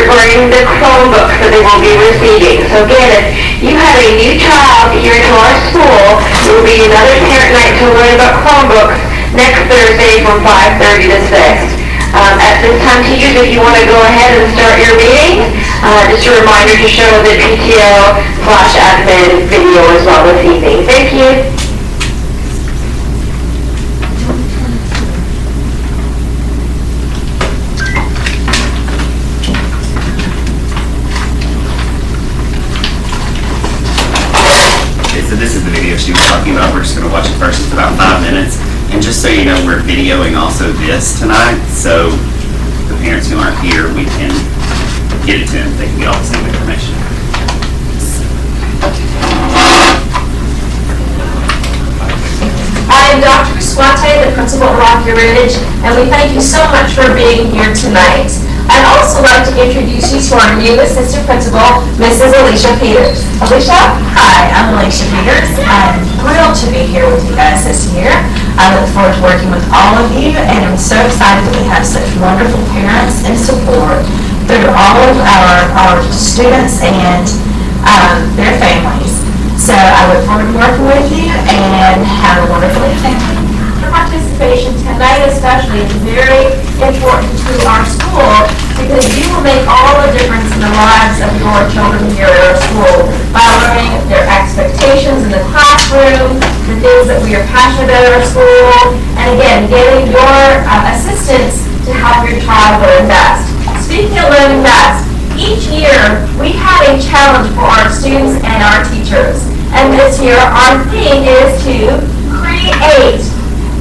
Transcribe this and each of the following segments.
regarding the Chromebooks that they will be receiving. So again, if you have a new child here to our school, there will be another parent night to learn about Chromebooks next Thursday from 5:30 to 6. At this time, teachers, if you want to go ahead and start your meeting, just a reminder to show the PTO/admin video as well this evening. Thank you. So this is the video she was talking about. We're just going to watch it first. It's about 5 minutes. And just so you know, we're videoing also this tonight, so the parents who aren't here, we can get it to them. They can get all the same information. I am Dr. Swate, the principal at Rocky Ridge, and we thank you so much for being here tonight. I'd also like to introduce you to our new assistant principal, Mrs. Alicia Peters. Alicia? Hi, I'm Alicia Peters. I'm thrilled to be here with you guys this year. I look forward to working with all of you, and I'm so excited that we have such wonderful parents and support through all of our students and their families. So I look forward to working with you, and have a wonderful evening. Your participation tonight especially is very important to our school because you will make all the difference in the lives of your children here at our school by learning their expectations in the classroom, the things that we are passionate about at our school, and again, getting your assistance to help your child learn best. Speaking of learning best, each year we have a challenge for our students and our teachers. And this year our theme is to create.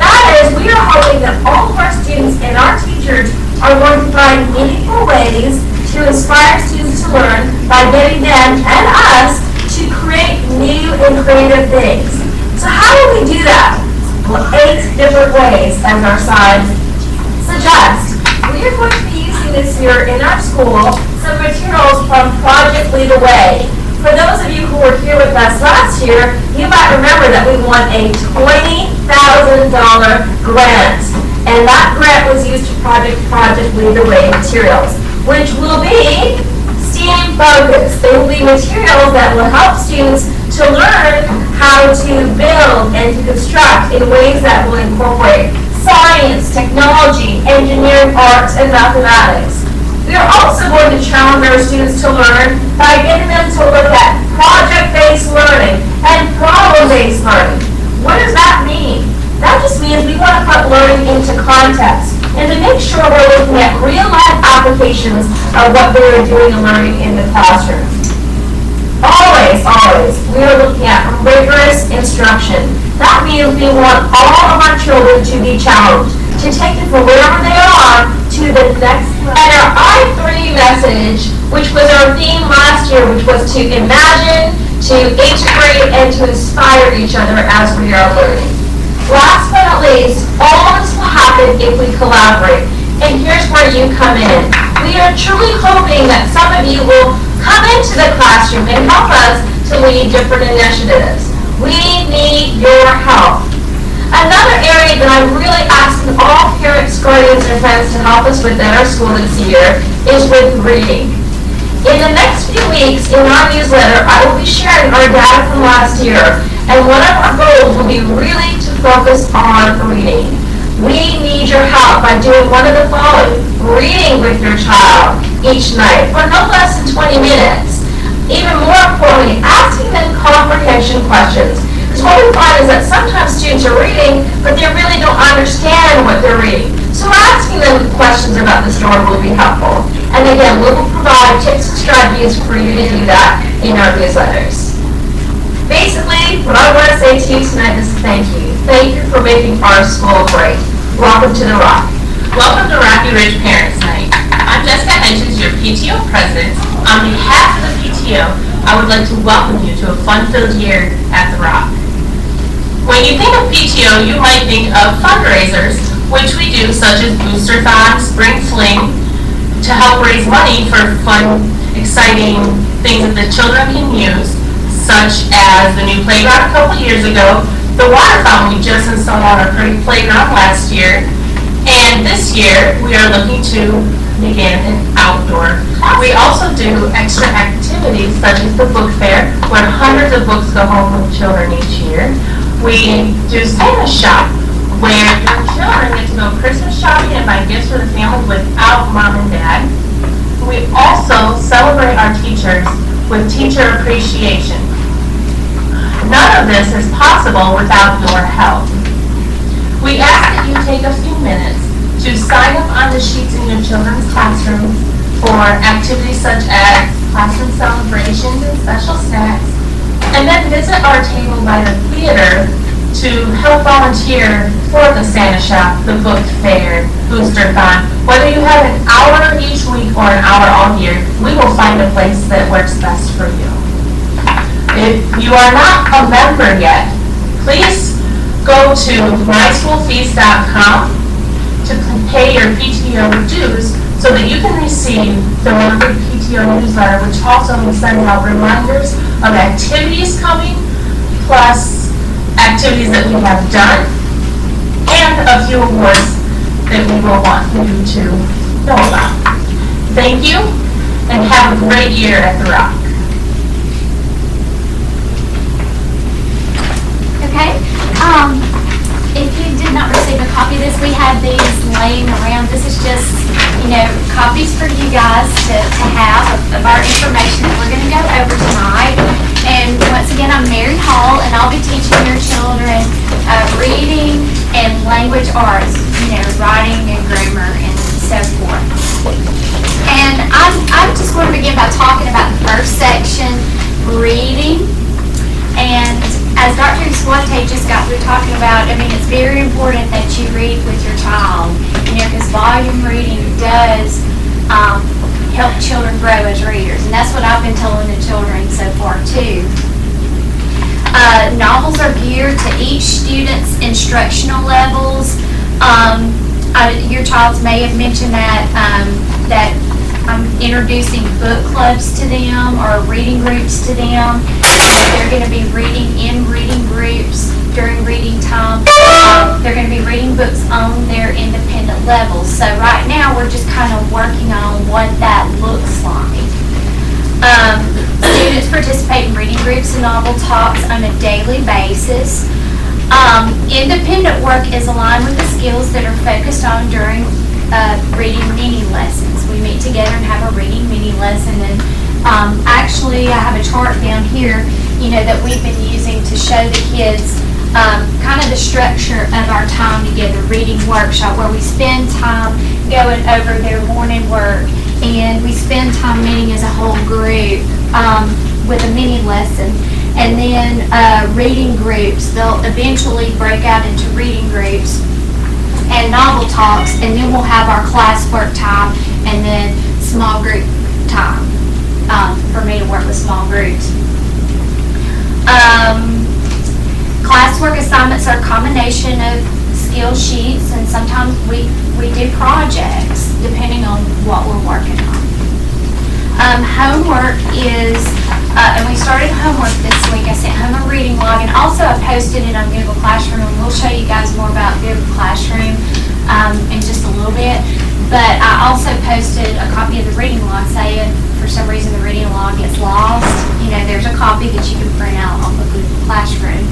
That is, we are hoping that all of our students and our teachers are going to find meaningful ways to inspire students to learn by getting them and us to create new and creative things. So how do we do that? Well, 8 different ways, as our sign suggests. We are going to be using this year in our school some materials from Project Lead Away. For those of you who were here with us last year, you might remember that we won a $20,000 grant. And that grant was used to Project Lead the Way materials, which will be STEAM focused. They will be materials that will help students to learn how to build and to construct in ways that will incorporate science, technology, engineering, arts, and mathematics. We are also going to challenge our students to learn by getting them to look at project-based learning and problem-based learning. What does that mean? That just means we want to put learning into context and to make sure we're looking at real-life applications of what they are doing and learning in the classroom. Always, we are looking at rigorous instruction. That means we want all of our children to be challenged, to take it from wherever they are to the next level. And our I3 message, which was our theme last year, which was to imagine, to integrate, and to inspire each other as we are learning. Last but not least, all this will happen if we collaborate. And here's where you come in. We are truly hoping that some of you will come into the classroom and help us to lead different initiatives. We need your help. Another area that I'm really asking all parents, guardians, and friends to help us with at our school this year is with reading. In the next few weeks in our newsletter, I will be sharing our data from last year, and one of our goals will be really to focus on reading. We need your help by doing one of the following: reading with your child each night for no less than 20 minutes. Even more importantly, asking them comprehension questions. Because what we find is that sometimes students are reading, but they really don't understand what they're reading. So asking them questions about the story will be helpful. And again, we will provide tips and strategies for you to do that in our newsletters. Basically, what I want to say to you tonight is thank you. Thank you for making our school great. Welcome to the Rock. Welcome to Rocky Ridge Parents Night. I'm Jessica Hedges, your PTO president. On behalf of the PTO, I would like to welcome you to a fun-filled year at the Rock. When you think of PTO, you might think of fundraisers, which we do, such as Boosterthon, Spring Fling, to help raise money for fun, exciting things that the children can use, such as the new playground a couple years ago, the water fountain we just installed on our pretty playground last year, and this year we are looking to begin an outdoor class. We also do extra activities such as the book fair, where hundreds of books go home with children each year. We do Santa Shop, where your children get to go Christmas shopping and buy gifts for the family without mom and dad. We also celebrate our teachers with Teacher Appreciation. None of this is possible without your help. We ask that you take a few minutes to sign up on the sheets in your children's classrooms for activities such as classroom celebrations and special snacks, and then visit our table by the theater to help volunteer for the Santa Shop, the book fair, Booster Con. Whether you have an hour each week or an hour all year, we will find a place that works best for you. If you are not a member yet, please go to myschoolfeast.com to pay your PTO dues so that you can receive the monthly PTO newsletter, which also will send out reminders of activities coming, plus activities that we have done, and a few awards that we will want you to know about. Thank you, and have a great year at The Rock. Okay, if you did not receive a copy of this, we have these laying around. This is just, copies for you guys to have of our information that we're going to go over tonight. And once again, I'm Mary Hall, and I'll be teaching your children reading and language arts, writing and grammar and so forth. And I'm just going to begin by talking about the first section, reading. And as Dr. Esquante just got through talking about, it's very important that you read with your child, because volume reading does help children grow as readers. And that's what I've been telling the children so far, too. Novels are geared to each student's instructional levels. Your child may have mentioned that I'm introducing book clubs to them or reading groups to them. They're going to be reading in reading groups during reading time. They're going to be reading books on their independent levels. So right now we're just kind of working on what that looks like. Students participate in reading groups and novel talks on a daily basis. Independent work is aligned with the skills that are focused on during reading mini lessons. We meet together and have a reading mini lesson, and actually I have a chart down here, that we've been using to show the kids kind of the structure of our time together, reading workshop, where we spend time going over their morning work, and we spend time meeting as a whole group with a mini lesson. And then reading groups, they'll eventually break out into reading groups and novel talks, and then we'll have our classwork time and then small group time for me to work with small groups. Classwork assignments are a combination of skill sheets, and sometimes we do projects depending on what we're working on. Homework is, and we started homework this week. I sent home a reading log, and also I posted it on Google Classroom, and we'll show you guys more about Google Classroom in just a little bit. But I also posted a copy of the reading log, saying for some reason the reading log gets lost. There's a copy that you can print out off of Google Classroom.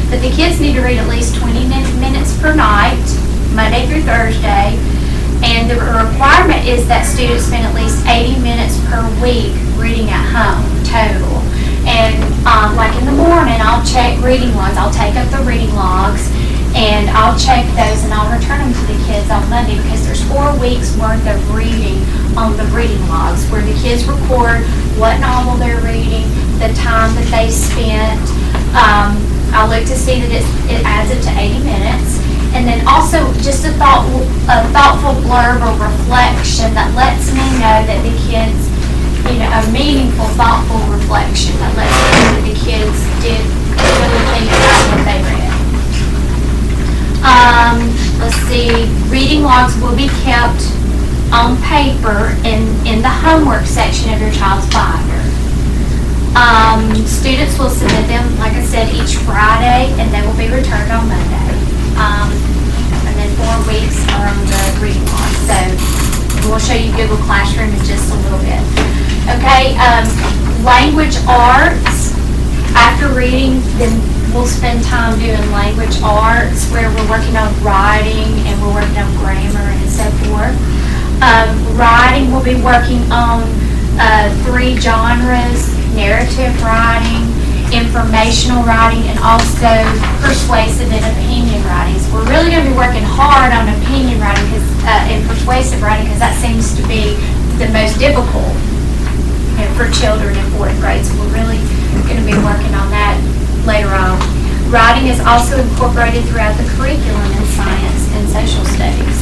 But the kids need to read at least 20 minutes per night, Monday through Thursday. And the requirement is that students spend at least 80 minutes per week reading at home, total. And like in the morning, I'll check reading logs. I'll take up the reading logs, and I'll check those, and I'll return them to the kids on Monday, because there's 4 weeks worth of reading on the reading logs, where the kids record what novel they're reading, the time that they spent. I'll look to see that it adds up to 80 minutes. And then also just a thoughtful blurb or reflection that lets me know that the kids, a meaningful, thoughtful reflection that lets me know that the kids did really think about what they read. Let's see, reading logs will be kept on paper in the homework section of your child's binder. Students will submit them, like I said, each Friday, and they will be returned on Monday. And then 4 weeks are on the reading log. So We'll show you Google Classroom in just a little bit. Okay, language arts. After reading, then we'll spend time doing language arts where we're working on writing and we're working on grammar and so forth. Writing, we'll be working on 3 genres: narrative writing, informational writing, and also persuasive and opinion writing. So we're really going to be working hard on opinion writing and persuasive writing because that seems to be the most difficult for children in 4th grade. So we're really going to be working on that later on. Writing is also incorporated throughout the curriculum in science and social studies.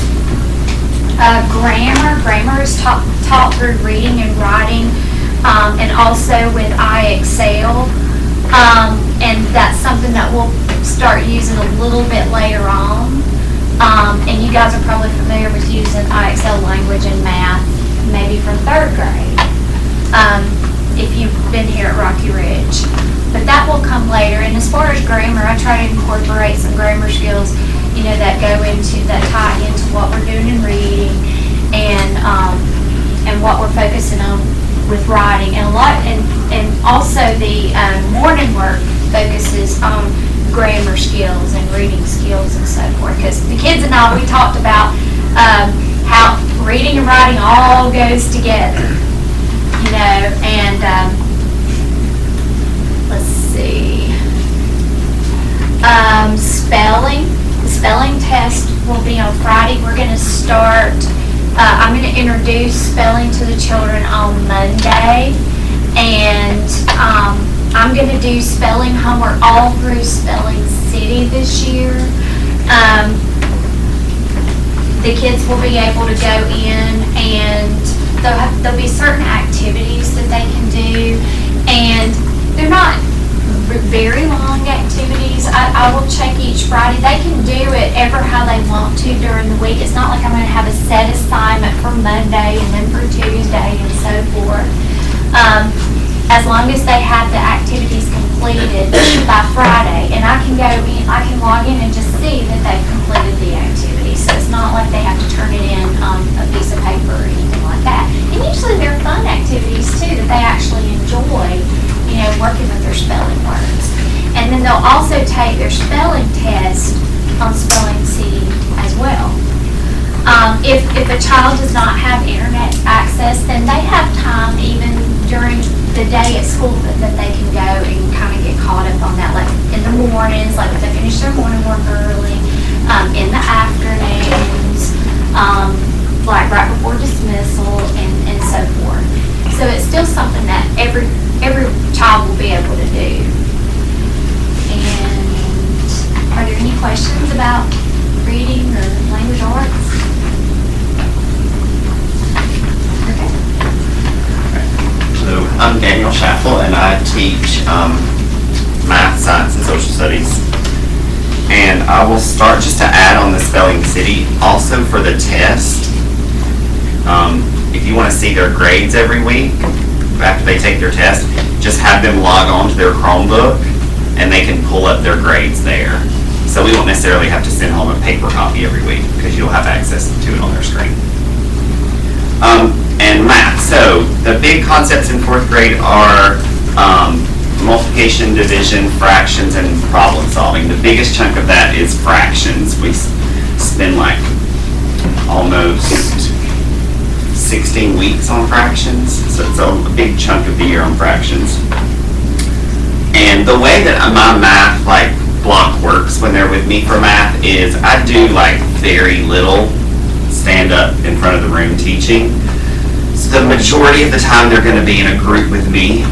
Grammar is taught through reading and writing, and also with IXL. And that's something that we'll start using a little bit later on. And you guys are probably familiar with using IXL language and math, maybe from 3rd grade, if you've been here at Rocky Ridge. But that will come later. And as far as grammar, I try to incorporate some grammar skills, that tie into what we're doing in reading and what we're focusing on with writing. And also the morning work focuses on grammar skills and reading skills and so forth. Because the kids and I, we talked about how reading and writing all goes together, and let's see. Spelling. The spelling test will be on Friday. We're going to start, I'm going to introduce spelling to the children on Monday. And I'm going to do spelling homework all through Spelling City this year. The kids will be able to go in and there'll be certain activities that they can do. And they're not very long activities. I will check each Friday. They can do it ever how they want to during the week. It's not like I'm going to have a set assignment for Monday and then for Tuesday and so forth. As long as they have the activities completed by Friday, and I can go in, I can log in and just see that they've completed the activity. So it's not like they have to turn it in on a piece of paper or anything like that. And usually they're fun activities too that they actually enjoy, working with their spelling words. And then they'll also take their spelling test on Spelling City as well. If a child does not have internet access, then they have time even during the day at school that they can go and kind of get caught up on that, like in the mornings, like if they finish their morning work early, in the afternoons, like right before dismissal and so forth. So it's still something that every child will be able to do. And are there any questions about reading or language arts? Okay. So I'm Daniel Schaffel, and I teach math, science, and social studies. And I will start just to add on the Spelling City, also for the test. If you want to see their grades every week after they take their test, just have them log on to their Chromebook and they can pull up their grades there. So we won't necessarily have to send home a paper copy every week because you'll have access to it on their screen. And math. So the big concepts in 4th grade are multiplication, division, fractions, and problem solving. The biggest chunk of that is fractions. We spend like almost 16 weeks on fractions, so it's a big chunk of the year on fractions. And the way that my math block works when they're with me for math is I do very little stand up in front of the room teaching. So the majority of the time they're going to be in a group with me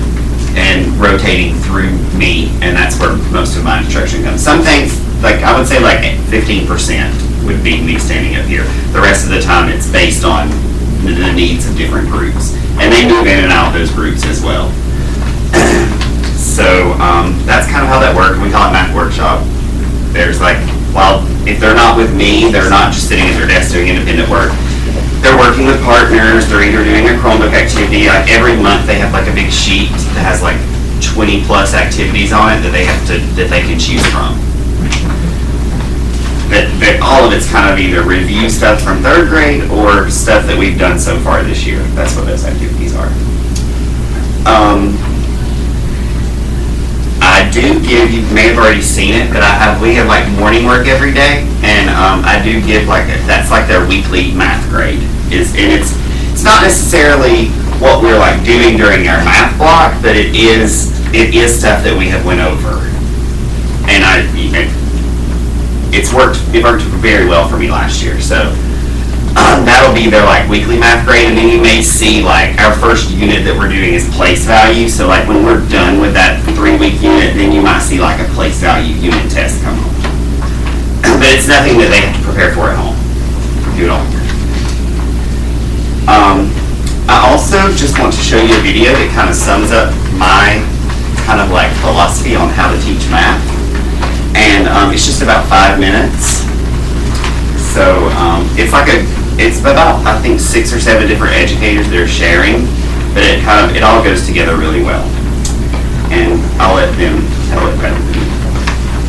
and rotating through me, and that's where most of my instruction comes. Some things, I would say 15% would be me standing up here. The rest of the time it's based on the needs of different groups. And they move in and out of those groups as well. So that's kind of how that works. We call it math workshop. There's if they're not with me, they're not just sitting at their desk doing independent work. They're working with partners. They're either doing a Chromebook activity. Every month they have a big sheet that has 20 plus activities on it that they can choose from. But all of it's kind of either review stuff from 3rd grade or stuff that we've done so far this year. That's what those activities are. I do give, you may have already seen it, but we have like morning work every day, and I do give that's like their weekly math grade. It's not necessarily what we're like doing during our math block, but it is stuff that we have went over. And it worked very well for me last year. So that'll be their like weekly math grade, and then you may see like our first unit that we're doing is place value. So like when we're done with that 3-week unit, then you might see like a place value unit test come home. But it's nothing that they have to prepare for at home. Do it all. I also just want to show you a video that kind of sums up my kind of like philosophy on how to teach math. And it's just about 5 minutes. So it's about, I think, 6 or 7 different educators that are sharing, but it all goes together really well. And I'll let them tell it better than me.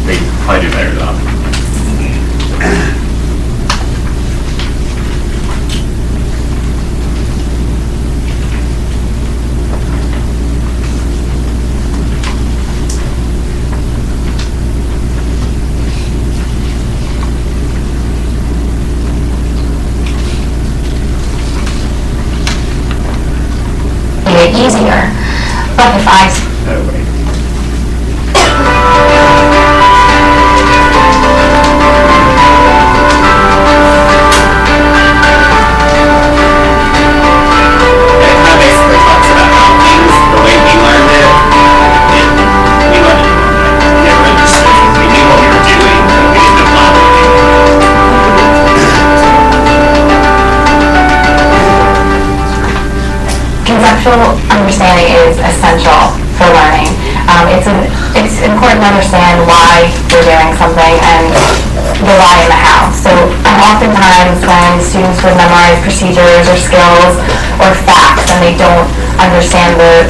They probably do better than I do. Easier. But if I basically talks about how things, the way we learned it, we learned it, never understood. We knew what we were doing, but we didn't apply it. conceptual understanding is essential for learning. It's important to understand why we're doing something and the why and the how. So oftentimes when students would memorize procedures or skills or facts and they don't understand the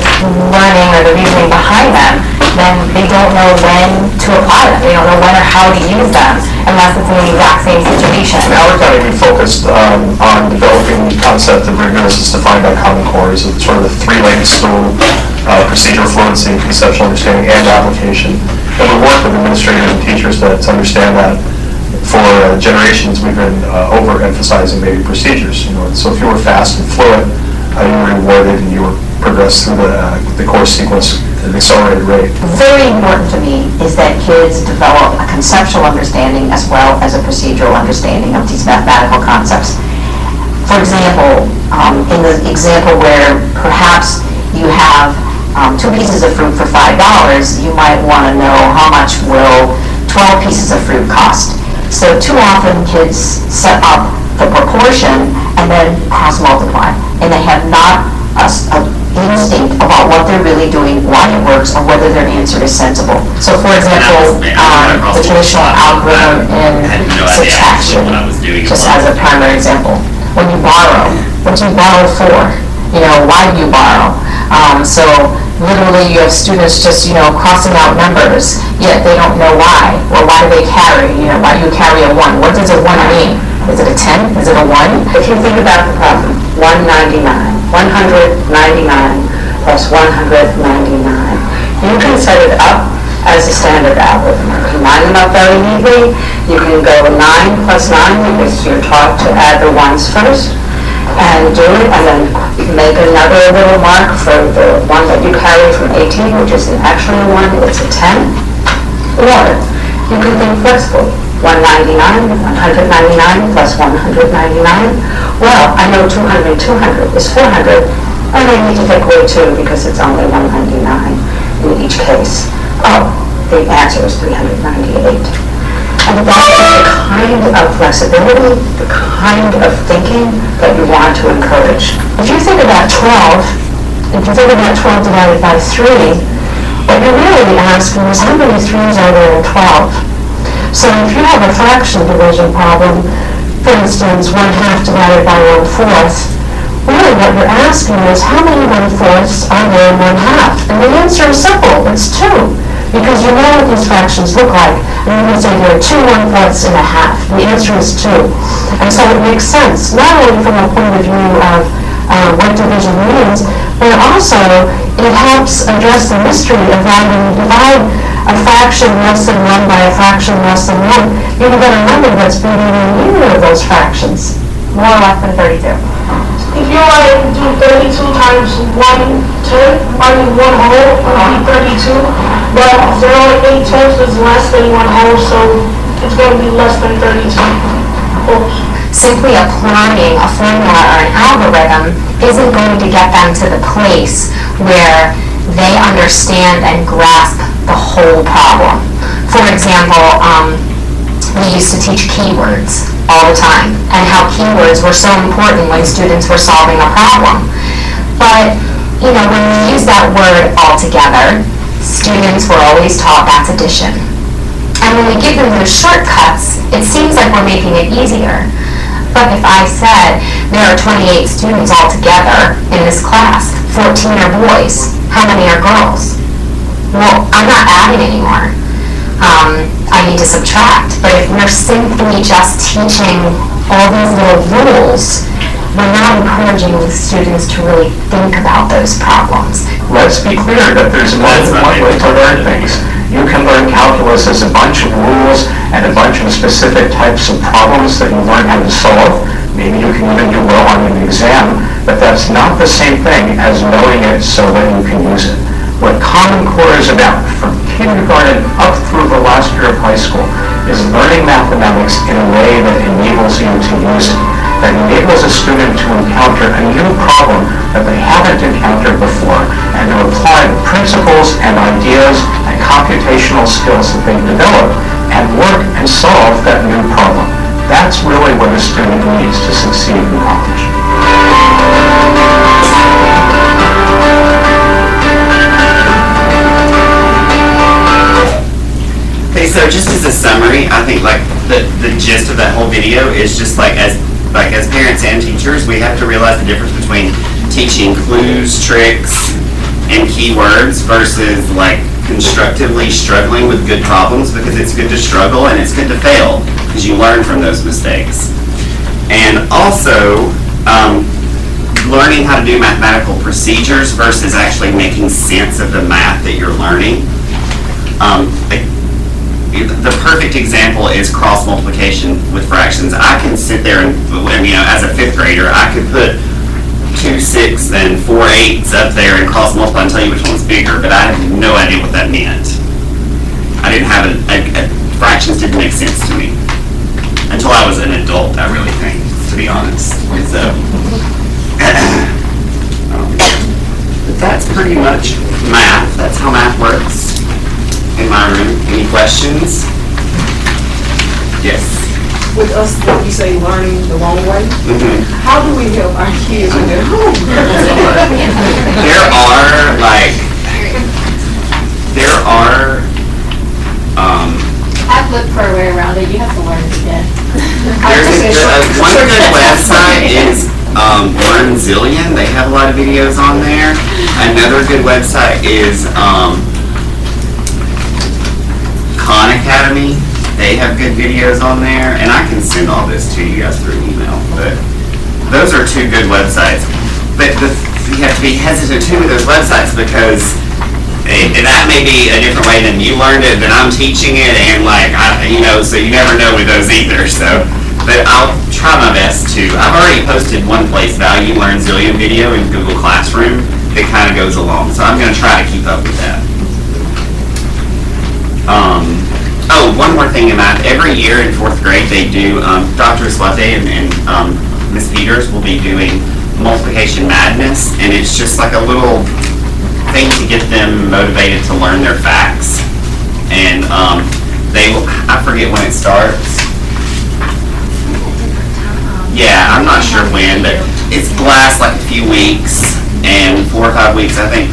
learning or the reasoning behind them, then they don't know when to apply them. They don't know when or how to use them unless it's in the exact same situation. In Howard County, we focused on developing the concept of rigorous as defined by Common Core, is sort of the 3-legged stool: procedural fluency, conceptual understanding, and application. And we work with administrators and teachers to understand that. For generations, we've been overemphasizing maybe procedures. So if you were fast and fluent, you were rewarded and you were progressed through the course sequence at an accelerated rate. Very important to me is that kids develop a conceptual understanding as well as a procedural understanding of these mathematical concepts. For example, in the example where perhaps you have 2 pieces of fruit for $5, you might want to know how much will 12 pieces of fruit cost. So too often kids set up the proportion and then cross multiply, and they have not an instinct about what they're really doing, why it works, or whether their answer is sensible. So for example, the traditional algorithm in subtraction, just as a primary example, when you borrow, what do you borrow for? Why do you borrow? So literally you have students just, crossing out numbers, yet they don't know why. Well, why do they carry? Why do you carry a 1? What does a 1 mean? Is it a 10? Is it a 1? If you think about the problem, 199 plus 199. You can set it up as a standard algorithm. Combine them up very neatly. You can go 9 plus 9 because you're taught to add the ones first, and do it, and then make another little mark for the one that you carry from 18, which isn't actually a 1, it's a 10. Or you can think flexibly. 199 plus 199. Well, I know 200 and 200 is 400, and I need to take away 2 because it's only 199 in each case. Oh, the answer is 398. And that is the kind of flexibility, the kind of thinking that you want to encourage. If you think about 12, if you think about 12 divided by 3, what you're really asking is how many 3's are there in 12? So if you have a fraction division problem, for instance, 1/2 divided by 1/4, really what you're asking is how many 1/4 are there in 1/2? And the answer is simple, it's 2. because you know what these fractions look like. And you can say there are 2 1/4 and a half. The answer is 2. And so it makes sense, not only from a point of view of what division means, but also it helps address the mystery of that when you divide a fraction less than 1 by a fraction less than 1, you've got a number that's beating either of those fractions. More or less than 32. If you want to do 32 times 1/10, I mean 1 whole, it would be 32. But 0.8 is less than 1 whole, so it's going to be less than 32 wholes. Simply applying a formula or an algorithm isn't going to get them to the place where they understand and grasp the whole problem. For example, we used to teach keywords all the time and how keywords were so important when students were solving a problem. But, you know, when we use that word all together, students were always taught that's addition. And when we give them those shortcuts, it seems like we're making it easier. But if I said there are 28 students altogether in this class, 14 are boys, how many are girls? Well, I'm not adding anymore. I need to subtract. But if we're simply just teaching all these little rules, we're not encouraging the students to really think about those problems. Let's be clear that there's more than one way to learn things. You can learn calculus as a bunch of rules and a bunch of specific types of problems that you learn how to solve. Maybe you can even do well on an exam, but that's not the same thing as knowing it so that you can use it. What Common Core is about, from kindergarten up through the last year of high school, is learning mathematics in a way that enables you to use it, that enables a student to encounter a new problem that they haven't encountered before, and to apply the principles and ideas and computational skills that they've developed and work and solve that new problem. That's really what a student needs to succeed in college. Okay, so just as a summary, I think like the gist of that whole video is just like as parents and teachers, we have to realize the difference between teaching clues, tricks, and keywords versus like constructively struggling with good problems, because it's good to struggle and it's good to fail because you learn from those mistakes. And also learning how to do mathematical procedures versus actually making sense of the math that you're learning. The perfect example is cross multiplication with fractions. I can sit there and, you know, as a 5th grader, I could put 2 6s and 4 8s up there and cross multiply and tell you which one's bigger, but I had no idea what that meant. I didn't have fractions didn't make sense to me until I was an adult, I really think, to be honest. So, but that's pretty much math. That's how math works in my room. Any questions? Yes. With us, like you say, learning the long way, how do we help our kids when they're home? I've looked for a way around it. You have to learn it again. One good website is Learn Zillion. They have a lot of videos on there. Another good website is Khan Academy. They have good videos on there, and I can send all this to you guys through email. But those are 2 good websites. But you have to be hesitant too with those websites because that may be a different way than you learned it, than I'm teaching it, and so you never know with those either. So, but I'll try my best to. I've already posted one place value Learn Zillion video in Google Classroom that kind of goes along. So I'm going to try to keep up with that. One more thing in math. Every year in 4th grade they do, Dr. Swate and Ms. Peters will be doing Multiplication Madness, and it's just like a little thing to get them motivated to learn their facts. And I forget when it starts. Yeah, I'm not sure when, but it lasts like a few weeks, and 4 or 5 weeks, I think.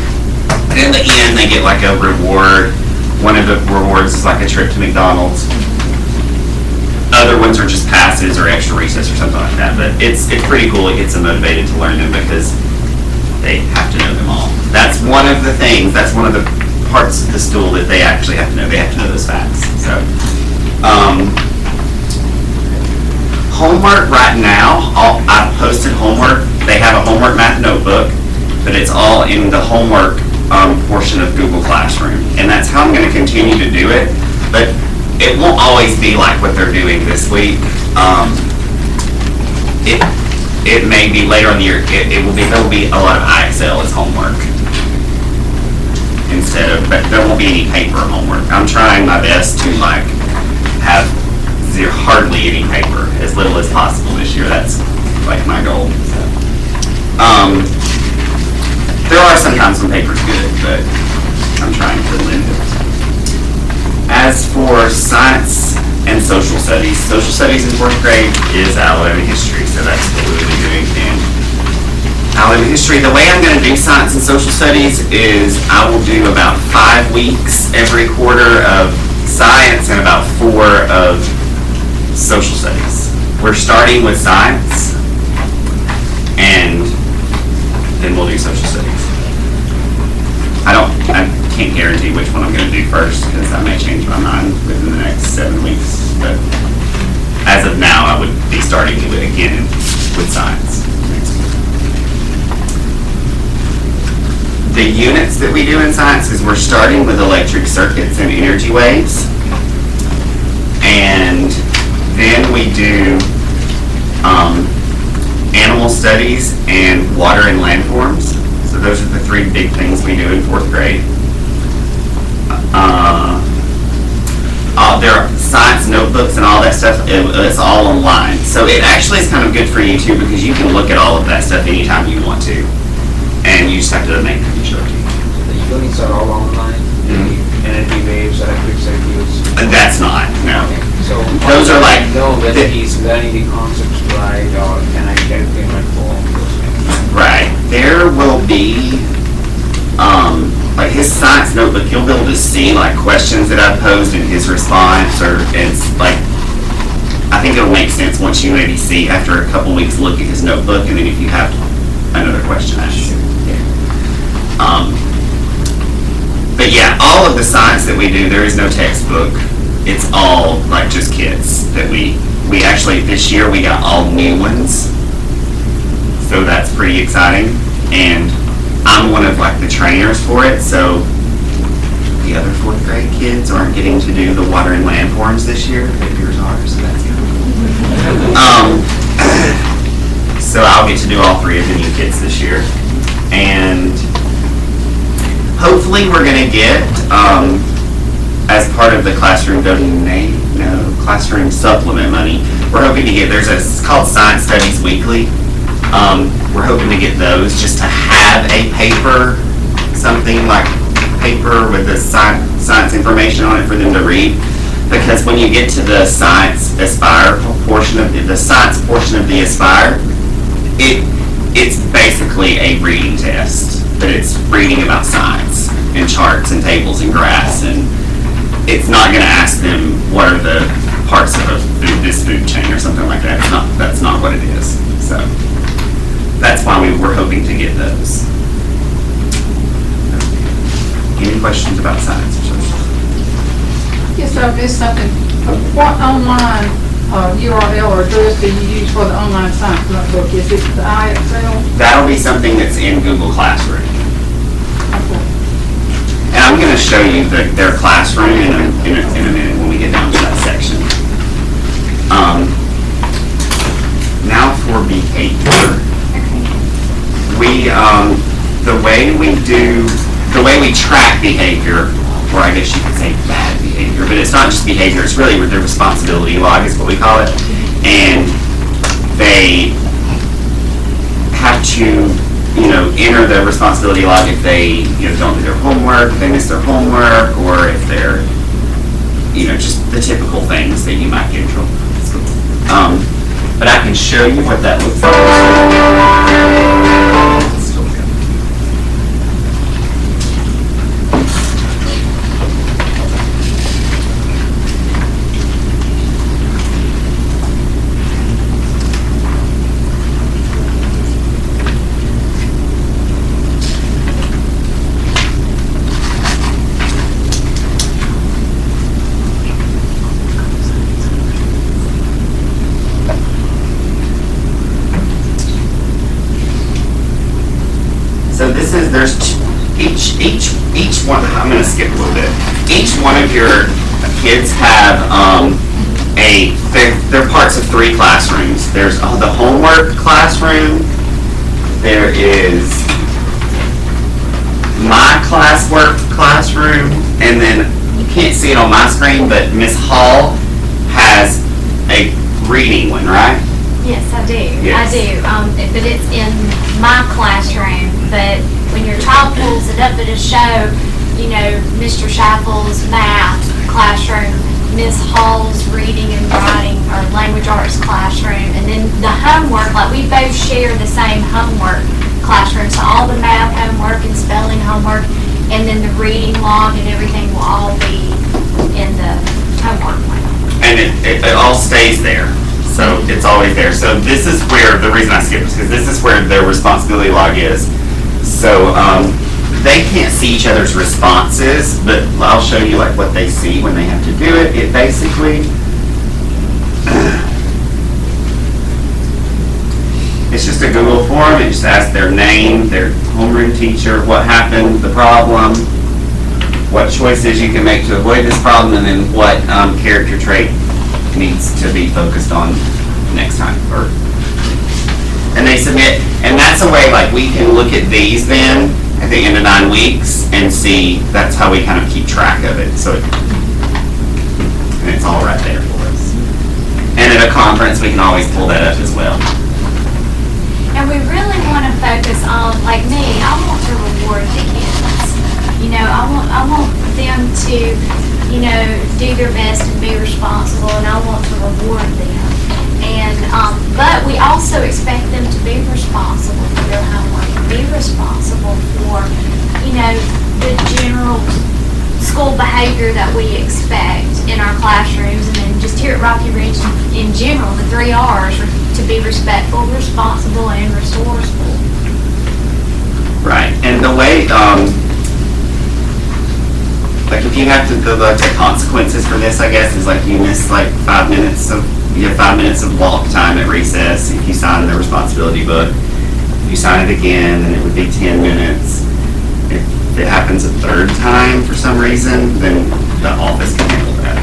And in the end, they get like a reward. One of the rewards is like a trip to McDonald's. Other ones are just passes or extra recess or something like that. But it's pretty cool. It gets them motivated to learn them because they have to know them all. That's one of the things. That's one of the parts of the stool that they actually have to know. They have to know those facts. So, homework right now, I've posted homework. They have a homework math notebook, but it's all in the homework portion of Google Classroom. And that's how I'm going to continue to do it. But it won't always be like what they're doing this week. It may be later in the year, there will be a lot of IXL as homework but there won't be any paper homework. I'm trying my best to have hardly any paper, as little as possible this year. That's my goal. So. There are sometimes when paper's good, but I'm trying to limit it. As for science and social studies in 4th grade is Alabama history, so that's what we'll be doing in Alabama history. The way I'm going to do science and social studies is I will do about 5 weeks every quarter of science and about 4 of social studies. We're starting with science, and then we'll do social studies. I can't guarantee which one I'm going to do first because I may change my mind within the next 7 weeks. But as of now, I would be starting again with science. The units that we do in science is we're starting with electric circuits and energy waves. And then we do animal studies and water and landforms. So those are the 3 big things we do in 4th grade. There are science notebooks and all that stuff. It's all online. So it actually is kind of good for you too because you can look at all of that stuff anytime you want to. And you just have to make sure to. The units are all online? Mm-hmm. Energy waves, electric circuits? That's not, no. So those are know whether he's learning the concepts right or can I get it in my form? Right. There will be, his science notebook, you'll be able to see questions that I've posed in his response, or it's I think it'll make sense once you maybe see after a couple weeks look at his notebook, and then if you have another question, ask you. But yeah, all of the science that we do, there is no textbook. It's all just kits that we actually this year we got all new ones. So that's pretty exciting. And I'm one of the trainers for it, so the other 4th grade kids aren't getting to do the water and landforms this year, but yours are, so that's good. So I'll get to do all 3 of the new kits this year. And hopefully we're going to get, as part of the classroom classroom supplement money, we're hoping to get, it's called Science Studies Weekly. We're hoping to get those just to have a paper, something like paper with the science information on it for them to read. Because when you get to the Science Aspire portion of the science portion of the Aspire, it's basically a reading test, but it's reading about science and charts and tables and graphs, and it's not going to ask them what are the parts of this food chain or something like that. That's not what it is. So that's why we were hoping to get those. Any questions about science or social? Yes, sir, there's something. What online URL or address do you use for the online science notebook? Is it the IXL? That'll be something that's in Google Classroom. Okay. And I'm going to show you their classroom in a minute when we get down to that section. Now for behavior. The way we track behavior, or I guess you could say bad behavior, but it's not just behavior, it's really the responsibility log is what we call it. And they have to, enter the responsibility log if they, don't do their homework, if they miss their homework, or if they're, just the typical things that you might get in trouble with. But I can show you what that looks like. So this is, each one, I'm gonna skip a little bit. Each one of your kids have, they're parts of 3 classrooms. There's the homework classroom, there is my classwork classroom, and then, you can't see it on my screen, but Miss Hall has a reading one, right? Yes, I do. Yes. I do. But it's in my classroom. But when your child pulls it up, it'll show, Mr. Shackle's math classroom, Miss Hall's reading and writing or language arts classroom, and then the homework, like we both share the same homework classroom. So all the math homework and spelling homework, and then the reading log and everything will all be in the homework one. And it all stays there. So it's always there. So this is where, the reason I skipped is because this is where their responsibility log is. So they can't see each other's responses, but I'll show you like what they see when they have to do it. It basically, it's just a Google form. It just asks their name, their homeroom teacher, what happened, the problem, what choices you can make to avoid this problem, and then what character trait needs to be focused on next time. And they submit, and that's a way like we can look at these then at the end of 9 weeks and see, that's how we kind of keep track of it. So and it's all right there for us. And at a conference, we can always pull that up as well. And we really want to focus on, like me, I want to reward the kids. I want them to, do their best and be responsible, and I want to reward them. And, but we also expect them to be responsible for their homework, and be responsible for, the general school behavior that we expect in our classrooms, and then just here at Rocky Ridge in general, the 3 R's are to be respectful, responsible, and resourceful. Right, and the way, like if you have to, the consequences for this, I guess, is like you miss like 5 minutes of, you have 5 minutes of walk time at recess if you sign the responsibility book. If you sign it again, then it would be 10 minutes. If it happens a 3rd time for some reason, then the office can handle that.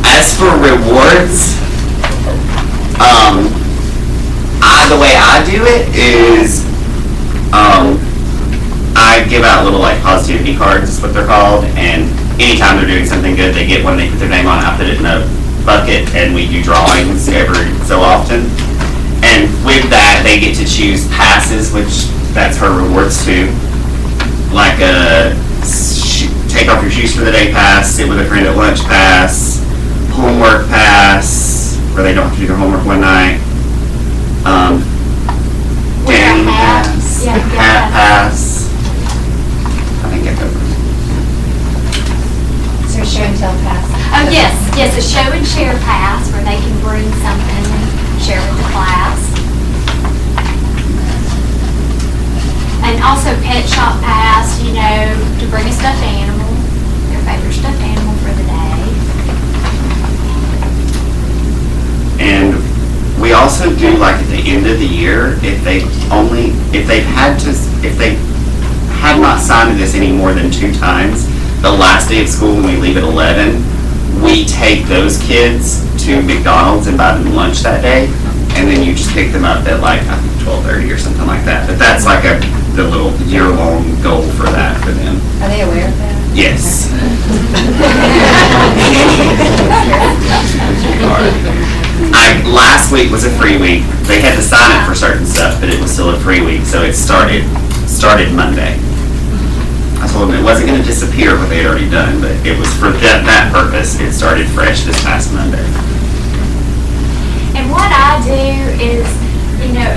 As for rewards, the way I do it is, I give out little like positivity cards, is what they're called, and anytime they're doing something good, they get one, they put their name on it, I put it in a bucket, and we do drawings every so often. And with that, they get to choose passes, which that's her rewards too. Like a take off your shoes for the day pass, sit with a friend at lunch pass, homework pass, where they don't have to do their homework one night. Game pass, hat pass. I think I covered it. So show and tell pass. Oh, yes, a show and share pass where they can bring something and share with the class. And also pet shop pass, to bring a stuffed animal, their favorite stuffed animal for the day. And we also do like at the end of the year, if they have not signed this any more than 2 times, the last day of school when we leave at 11, we take those kids to McDonald's and buy them lunch that day, and then you just pick them up at like, I think 12:30 or something like that. But that's like the little year-long goal for that for them. Are they aware of that? Yes. Last week was a free week. They had to sign up for certain stuff, but it was still a free week, so it started Monday. I told them it wasn't going to disappear what they had already done, but it was for that purpose. It started fresh this past Monday. And what I do is,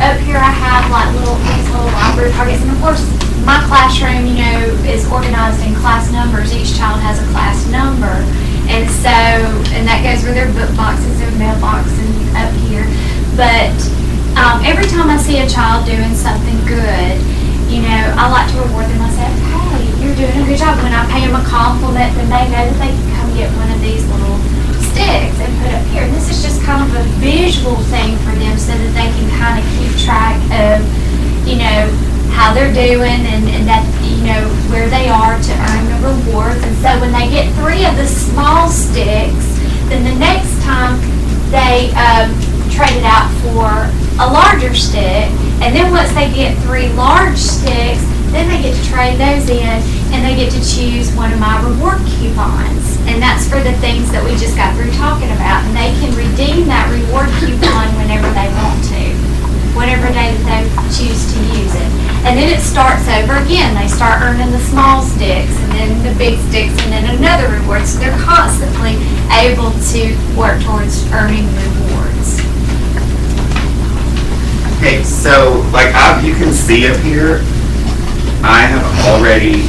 up here I have like these little library targets, and of course my classroom, is organized in class numbers. Each child has a class number, and that goes with their book boxes, their mailbox, and up here. But every time I see a child doing something good, I like to reward them. I say, hey, you're doing a good job. When I pay them a compliment, then they know that they can come get one of these little sticks and put up here. And this is just kind of a visual thing for them so that they can kind of keep track of, you know, how they're doing and that, you know, where they are to earn the rewards. And so when they get 3 of the small sticks, then the next time they trade it out for a larger stick. And then once they get 3 large sticks, then they get to trade those in and they get to choose one of my reward coupons. And that's for the things that we just got through talking about. And they can redeem that reward coupon whenever they want to, whatever day that they choose to use it. And then it starts over again. They start earning the small sticks and then the big sticks and then another reward. So they're constantly able to work towards earning rewards. Okay, so like you can see up here, I have already,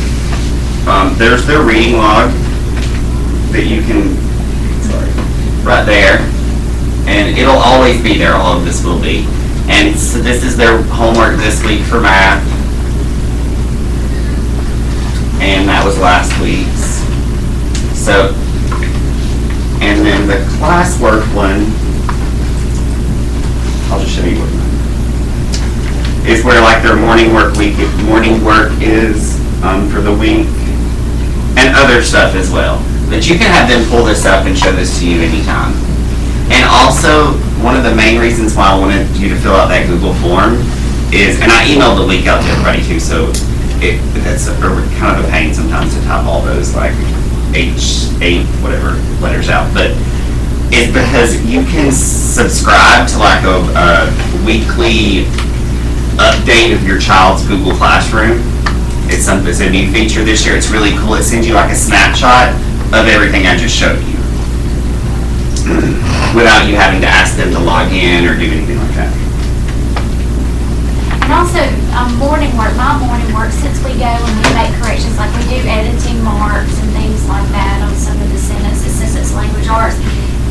there's their reading log that you can, right there, and it'll always be there, all of this will be. And so this is their homework this week for math, and that was last week's. So, and then the classwork one, I'll just show you what is where like their morning work is for the week, and other stuff as well. But you can have them pull this up and show this to you anytime. And also, one of the main reasons why I wanted you to fill out that Google form is, and I emailed the link out to everybody too, so that's kind of a pain sometimes to type all those like H8 whatever letters out, but it's because you can subscribe to like a weekly update of your child's Google Classroom. It's a new feature this year. It's really cool. It sends you like a snapshot of everything I just showed you without you having to ask them to log in or do anything like that. And also, my morning work, since we go and we make corrections, like we do editing marks and things like that on some of the sentences, since it's language arts,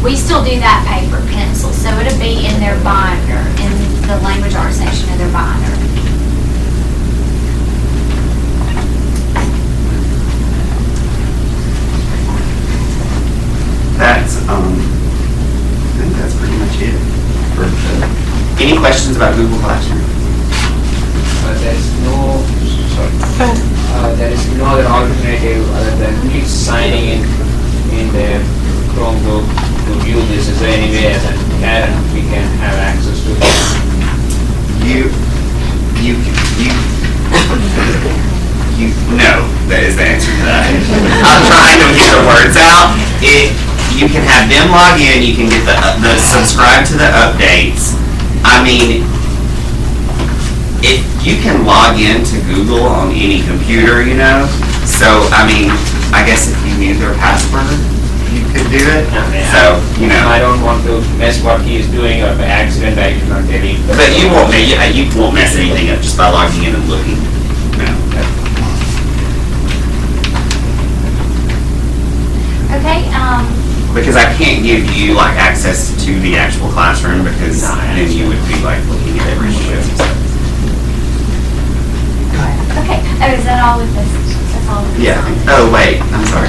we still do that paper pencil, so it'll be in their binder, in the language arts section of their binder. I think that's pretty much it. Any questions about Google Classroom? There is no other alternative other than kids signing in the Chromebook to view this. Is there any way as a parent we can have access to this? No, that is the answer to that. I'm trying to get the words out. You can have them log in, you can get the subscribe to the updates. I mean, if you can log into Google on any computer, you know, so I mean, I guess if you knew their password, you could do it. So, you know. I don't want to mess what he is doing, or by accident I cannot delete. But you won't mess anything up just by logging in and looking. No. Okay, Because I can't give you like access to the actual classroom because then you would be like looking at every one of those. okay. Oh, is that all with this? That's all with this? Yeah. Oh, wait, I'm sorry.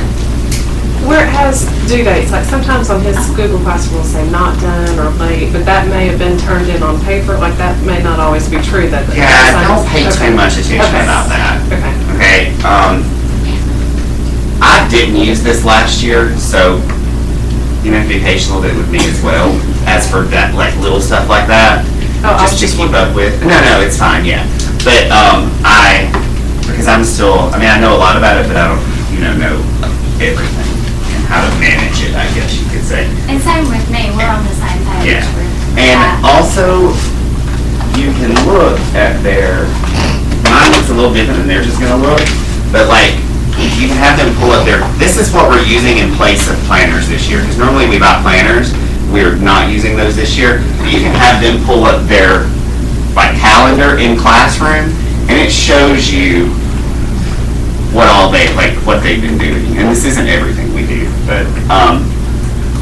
Where it has due dates, like sometimes on his Google Classroom will say not done or late, but that may have been turned in on paper, like that may not always be true. That Yeah, don't pay too much attention about that. Okay. I didn't use this last year, so you have to be patient a little bit with me as well. As for that, like little stuff like that, just to keep up with. No, it's fine. Yeah, but because I'm still. I mean, I know a lot about it, but I don't, know everything and how to manage it. I guess you could say. And same with me. We're on the same page. Yeah, and also you can look at their. Mine looks a little different than theirs is going to look, but like. You can have them pull up this is what we're using in place of planners this year, because normally we buy planners, we're not using those this year. You can have them pull up their like calendar in Classroom, and it shows you what they've been doing. And this isn't everything we do, but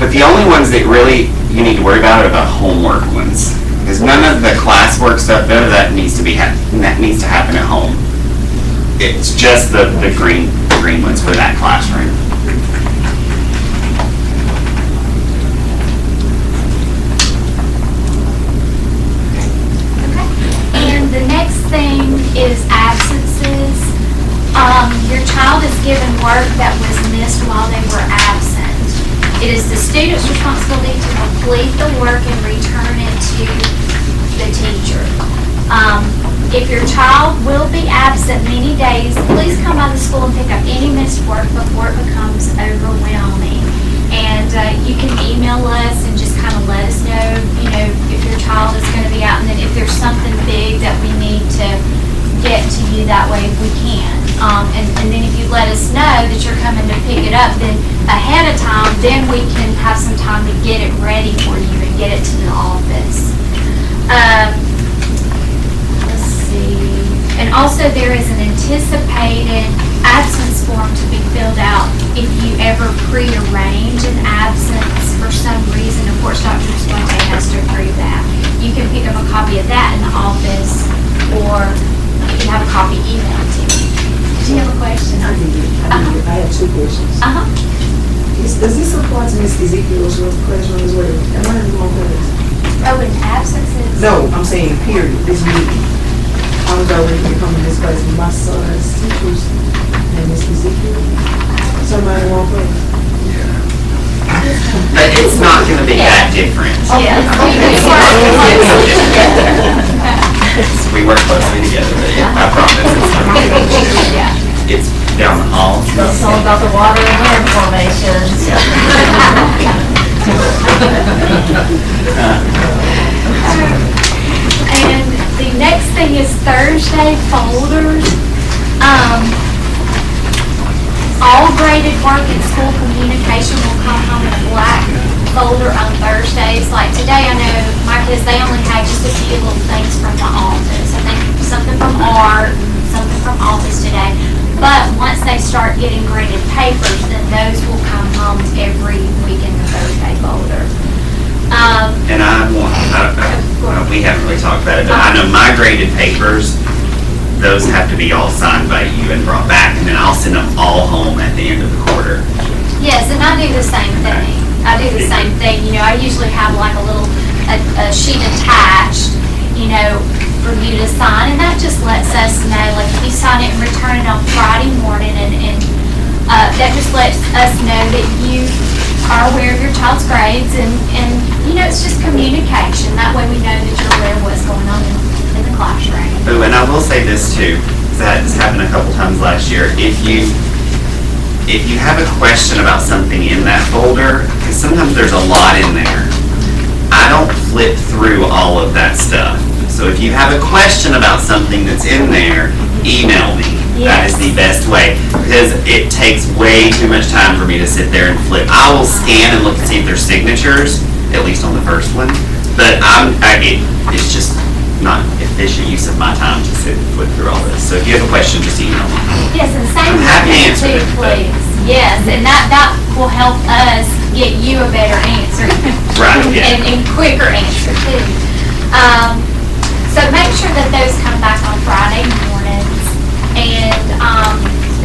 the only ones that really you need to worry about are the homework ones, because none of the classwork stuff, none of that needs to happen at home. It's just the green ones for that classroom. work that was missed while they were absent. It is the student's responsibility to complete the work and return it to the teacher. If your child will be absent many days, please come by the school and pick up any missed work before it becomes overwhelming. And you can email us and just kind of let us know, if your child is going to be out, and then if there's something big that we need to get to you that way, we can. And then if you let us know that you're coming to pick it up, then ahead of time, then we can have some time to get it ready for you and get it to the office. Let's see. And also there is an anticipated absence form to be filled out if you ever prearrange an absence for some reason. Of course, Dr. Esponte has to approve that. You can pick up a copy of that in the office, or you can have a copy emailed to you. Did you have a question? I have two questions. Does this apply to Ms. Ezekiel's classroom as well? Am I in the wrong place? Oh, in absences? No, I'm saying period, this meeting. I was already becoming this place with my son's teachers and Ms. Ezekiel. Somebody in the wrong place? But it's not gonna be that different. We work closely together, but I promise it's not gonna be different. It's down the hall. It's all about the water and wind formations. And the next thing is Thursday folders. All graded work in school communication will come home in a black folder on Thursdays. Like today, I know my kids, they only had just a few little things from the office. I think something from art, something from office today. But once they start getting graded papers, then those will come home every week in the Thursday folder. And we haven't really talked about it, but I know my graded papers, those have to be all signed by you and brought back, and then I'll send them all home at the end of the quarter. Yes, and I do the same thing. I usually have like a sheet attached, for you to sign, and that just lets us know, like if you sign it and return it on Friday morning, and that just lets us know that you are aware of your child's grades, and it's just communication. That way we know that you're aware of what's going on in the classroom. Oh, and I will say this too, because that has happened a couple times last year. If you have a question about something in that folder, because sometimes there's a lot in there, I don't flip through all of that stuff. So if you have a question about something that's in there, email me. That is the best way, because it takes way too much time for me to sit there and flip. I will scan and look and see if there's signatures, at least on the first one, but it's just not efficient use of my time to sit and flip through all this. So if you have a question, just email me. Yes, and same I'm happy to thing answer too, it, please. Yes, and that will help us get you a better answer. Right, yeah. And quicker answer too. So make sure that those come back on Friday mornings. And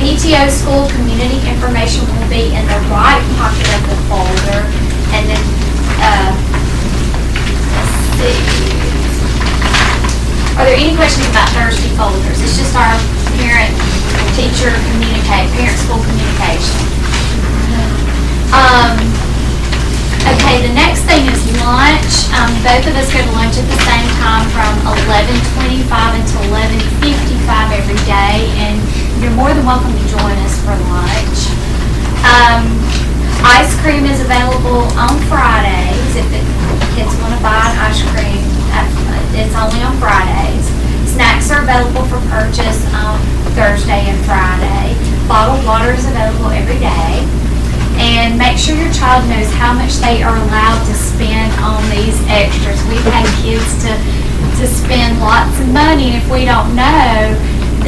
PTO school community information will be in the right pocket of the folder. And then, let's see. Are there any questions about Thursday folders? It's just our parent-school communication. Okay, the next thing is lunch. Both of us go to lunch at the same time from 11:25 until 11:55 every day, and you're more than welcome to join us for lunch. Ice cream is available on Fridays. If the kids want to buy an ice cream, it's only on Fridays. Snacks are available for purchase on Thursday and Friday. Bottled water is available every day. And make sure your child knows how much they are allowed to spend on these extras. We've had kids to spend lots of money, and if we don't know,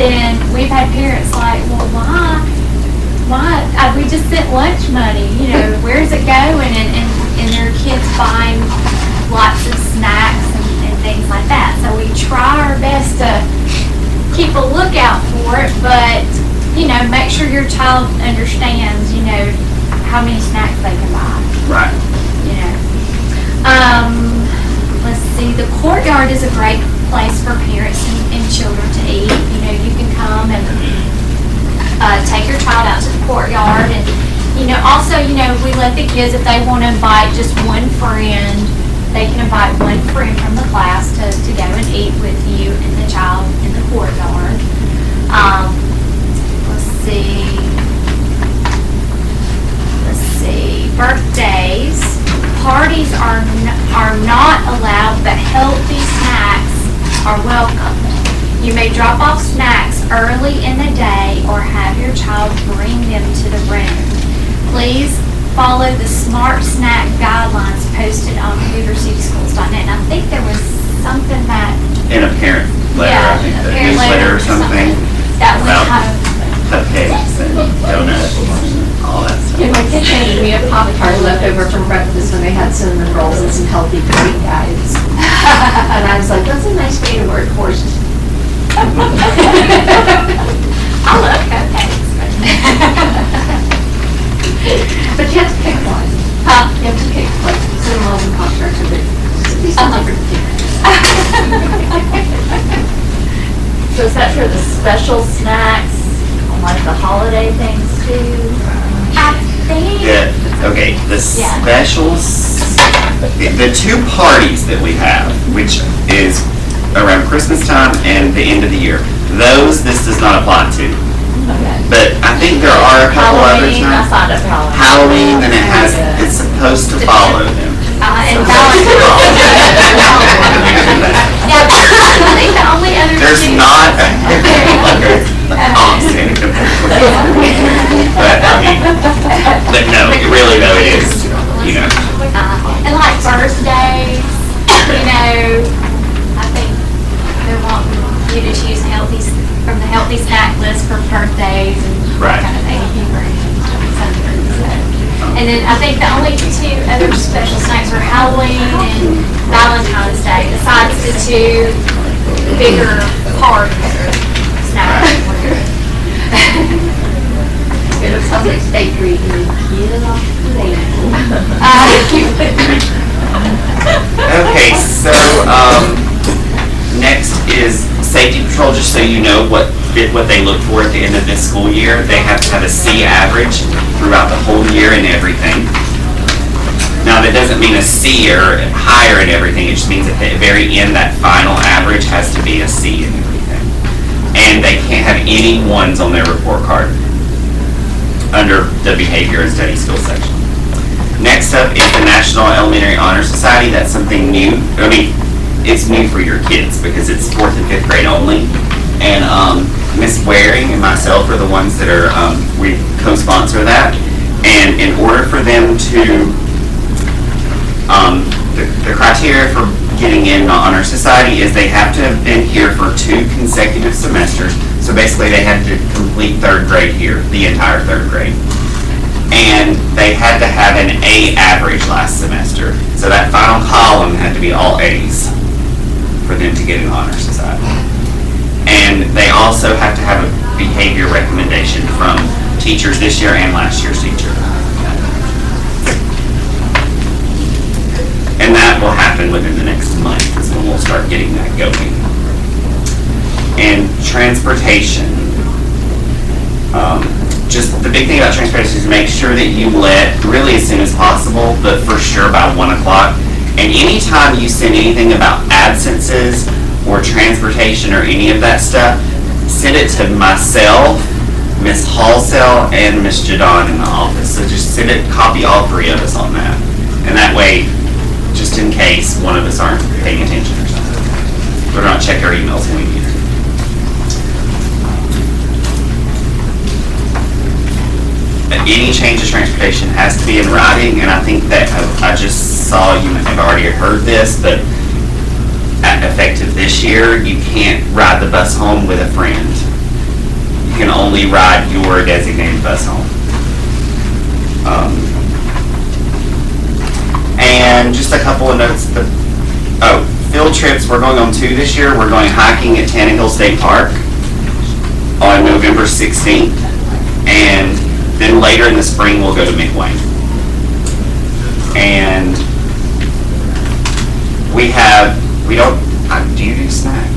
then we've had parents like, well, why? We just sent lunch money, where's it going? And their kids buying lots of snacks and things like that. So we try our best to keep a lookout for it, but, make sure your child understands, how many snacks they can buy. Right. Let's see, the courtyard is a great place for parents and children to eat. You can come and take your child out to the courtyard. And, also, we let the kids, if they want to invite just one friend, they can invite one friend from the class to go and eat with you and the child in the courtyard. Let's see. Birthdays. Parties are not allowed, but healthy snacks are welcome. You may drop off snacks early in the day or have your child bring them to the room. Please follow the Smart Snack guidelines posted on HooverCitySchools.net. And I think there was something that... In a parent letter, I think, the newsletter or something. That we about have... cupcakes and donuts and all that stuff. Yeah, my kid handed me a Pop-Tart left over from breakfast when they had cinnamon rolls and some healthy food guides. And I was like, that's a nice way to word portion. I love cupcakes. But you have to pick one. You have to pick like cinnamon rolls and Pop-Tarts are these different things. So is that for the special snacks, on like the holiday things too? I think... Yeah, okay, the specials, the two parties that we have, which is around Christmas time and the end of the year, those this does not apply to. Okay. But I think there are a couple others Halloween, I now. signed up for Halloween. Halloween, and it's supposed to follow them. and Yeah, I think the only other... There's not a constant. But, I mean, but no, really though, it is, and like birthdays, I think they're wanting you to choose from the healthy snack list for birthdays and that kind of thing. And then I think the only two other special snacks are Halloween and Valentine's Day, besides the two bigger party snacks. It looks like state treat and get it off the table. Okay, so, next is safety patrol, just so you know what they look for at the end of this school year. They have to have a C average throughout the whole year in everything. Now, that doesn't mean a C or higher in everything, it just means at the very end, that final average has to be a C in everything. And they can't have any ones on their report card under the behavior and study skills section. Next up is the National Elementary Honor Society. That's something new. I mean, it's new for your kids because it's 4th and 5th grade only. And Miss Waring and myself are the ones that are, we co-sponsor that. And in order for them to, the criteria for getting in the Honor Society is they have to have been here for 2 consecutive semesters. So basically they had to complete 3rd grade here, the entire 3rd grade. And they had to have an A average last semester. So that final column had to be all A's for them to get in the Honor Society. And they also have to have a behavior recommendation from teachers this year and last year's teacher. And that will happen within the next month is when we'll start getting that going. And transportation. Just the big thing about transportation is make sure that you let really as soon as possible, but for sure by 1 o'clock. And anytime you send anything about absences or transportation or any of that stuff, send it to myself, Miss Halsell, and Miss Jadon in the office. So just send it, copy all 3 of us on that. And that way, just in case one of us aren't paying attention or something. We're not check our emails when we need it. Any change of transportation has to be in writing, and I think that I just saw, you may have already heard this, but effective this year, you can't ride the bus home with a friend. You can only ride your designated bus home. And just a couple of notes. Field trips, we're going on 2 this year. We're going hiking at Tannehill State Park on November 16th. And then later in the spring, we'll go to McWayne. And do you do snack?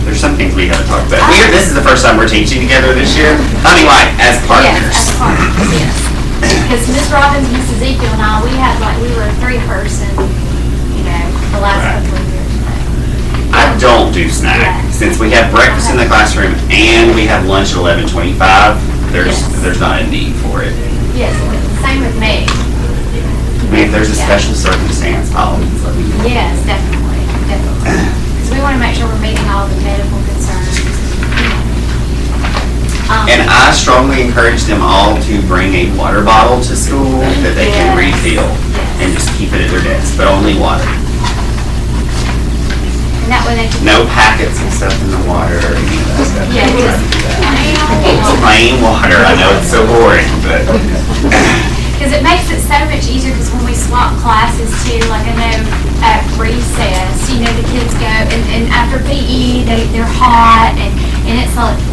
There's something things we haven't talked about. This is the first time we're teaching together this year. I mean, like, as partners. Yes, as partners, yes. Because Ms. Robbins, Ms. Ezekiel and I, we were a 3-person, the last couple of years. I don't do snack. Since we have breakfast in the classroom and we have lunch at 11:25, there's not a need for it. Yes, same with me. I mean, if there's a special circumstance, I'll let me know. Yes, definitely. Because we want to make sure we're meeting all the medical concerns. And I strongly encourage them all to bring a water bottle to school that they can refill and just keep it at their desk, but only water. And that way they can. No packets and stuff in the water or any of that stuff. Yeah, just Plain water. I know it's so boring, but. Because it makes it so much easier, because when we swap classes too, like I know at recess, the kids go, and after PE, they're hot, and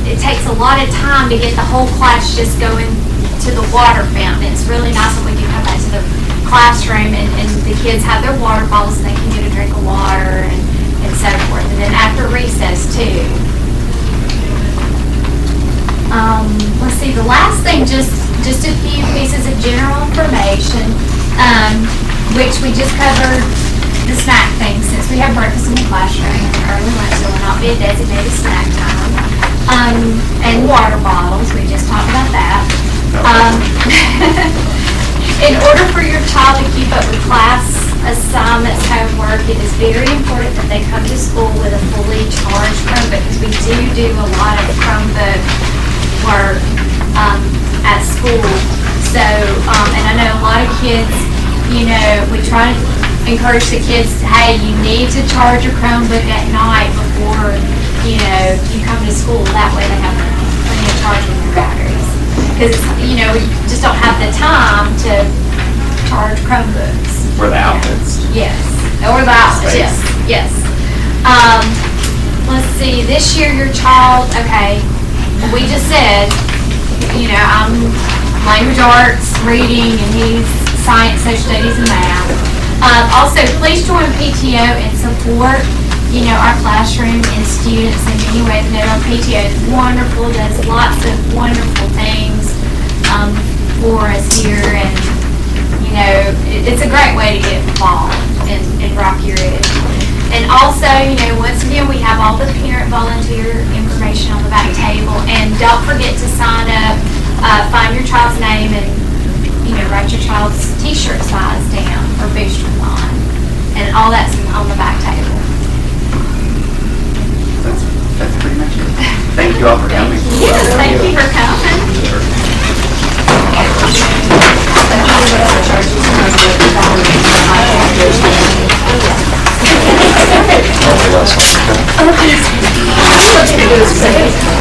it takes a lot of time to get the whole class just going to the water fountain. It's really nice when we can come back to the classroom, and the kids have their water bottles, and they can get a drink of water, and so forth. And then after recess too. Let's see, the last thing, just a few pieces of general information, which we just covered the snack thing, since we have breakfast in the classroom and early lunch, there will not be a designated snack time. And water bottles, we just talked about that. In order for your child to keep up with class assignments, homework, it is very important that they come to school with a fully charged Chromebook, because we do a lot of Chromebook work at school. So, and I know a lot of kids, we try to encourage the kids, hey, you need to charge your Chromebook at night before, you come to school. That way they have plenty of charge in their batteries. Because, we just don't have the time to charge Chromebooks. For the outfits. Yes, or the outfits, yes. Let's see, this year your child, okay, we just said, I'm language arts, reading, and he's science, social studies, and math. Also, please join PTO and support, our classroom and students in any way. Our PTO is wonderful, does lots of wonderful things for us here, and, it's a great way to get involved in Rocky Ridge. And also, once again, we have all the parent volunteer information on the back table. And don't forget to sign up, find your child's name, and, write your child's t-shirt size down for Boosterthon. And all that's on the back table. That's pretty much it. Thank you all for coming. Yes, thank you for coming. Only last one.